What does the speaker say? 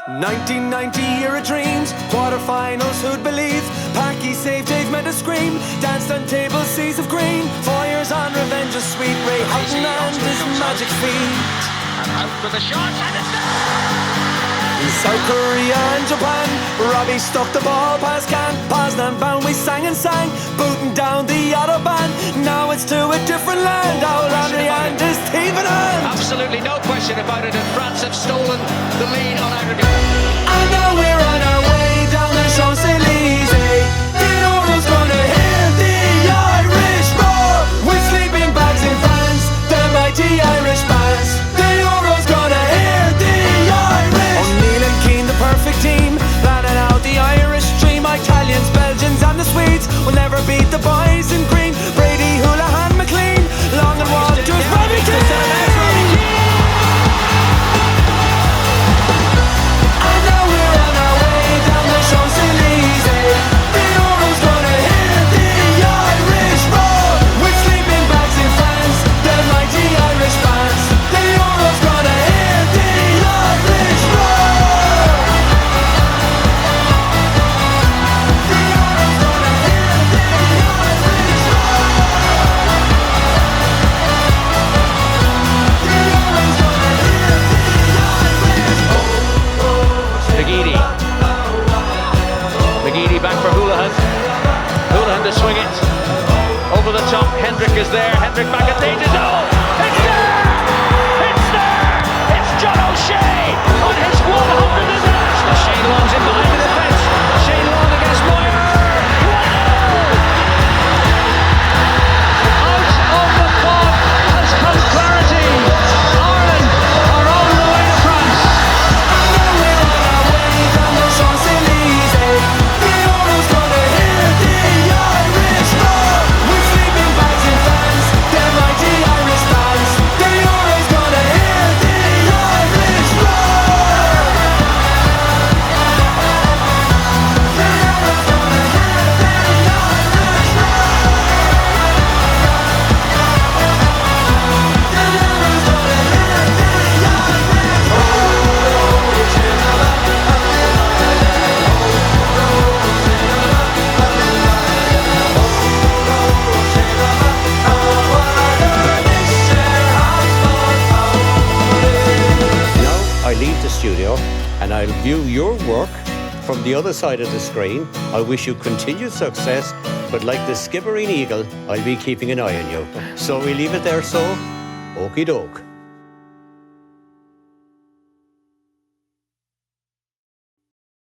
1990 Euro dreams, quarterfinals, who'd believe? Packy saved Dave made a scream, danced on tables, seas of green. 4 years on revenge of sweet Ray Houghton and his magic feet. And out with the shot, and it's there! In South Korea and Japan, Robbie stuck the ball past Can. Poznan bound, we sang and sang, booting down the Autobahn. Now it's to a different land, our Landry and his thieving hand. Absolutely no question about it, and France have stolen the lead on aggregate. And now we're on our way down the Champs-Élysées. The Euro's gonna hit the Irish roar, with sleeping bags in France, the mighty Irish bands. The Euro's gonna hit the Irish. O'Neill and Keane, the perfect team, planning out the Irish dream. Italians, Belgians and the Swedes will never beat the boys in green. Brady, Houlihan, McLean, Long and Walters, Robbie Keane. McGeady back for Houlihan. Houlihan to swing it over the top. Hendrick is there. Hendrick back at danger zone. It's there! It's there! It's John O'Shea on his 100th international. Shane Long's in behind the defence. Shane Long against Moyer. Out of the fog has come clarity. Ireland are on the way to France. Studio, and I'll view your work from the other side of the screen. I wish you continued success, but like the Skibbereen Eagle, I'll be keeping an eye on you. So we leave it there, so okie doke.